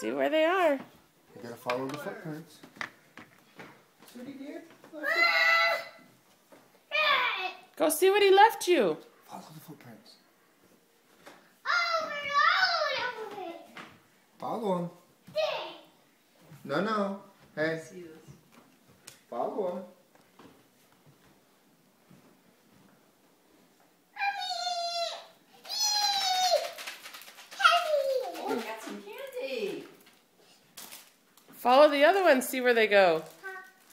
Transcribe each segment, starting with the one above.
see where they are. You gotta follow the footprints. See what he did? Go see what he left you. Follow the footprints. Follow him. No. Hey. Follow him. Oh, we got some candy. Follow the other ones, see where they go.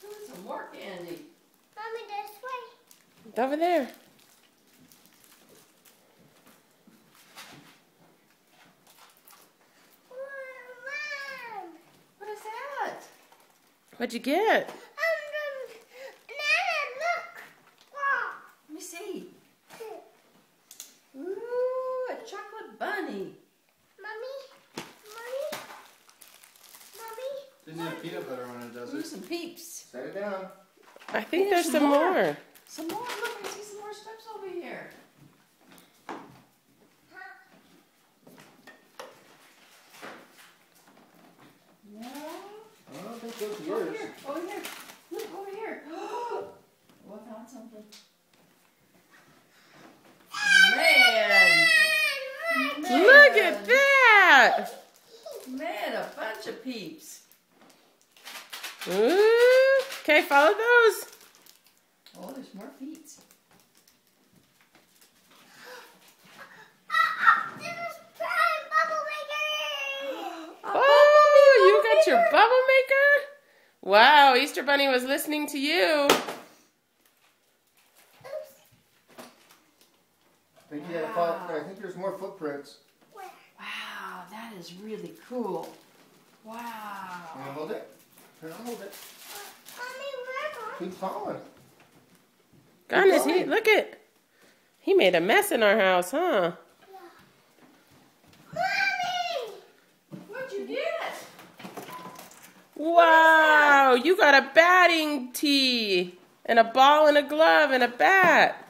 Some more candy. Mommy, this way. Over there. Mom. What is that? What'd you get? Nana, look. Wow. Let me see. Ooh, a chocolate bunny. Mommy. Doesn't have peanut butter on it, does Ooh, it? some peeps. Set it down. I think There's there's some some more. more. Some more. Look, I see some more steps over here. No. I don't think those are Over yours. here. Over here. Look, over here. Oh, I found something. Man. Look at that. Man, a bunch of peeps. Ooh. Okay, follow those. Oh, there's more feet. Oh, you got your bubble maker? Wow, Easter Bunny was listening to you. I think there's more footprints. Wow, that is really cool. Wow. Can I hold it? Can I hold it? Keep following. Goodness, look at. He made a mess in our house, huh? What'd you get? Wow, you got a batting tee and a ball and a glove and a bat.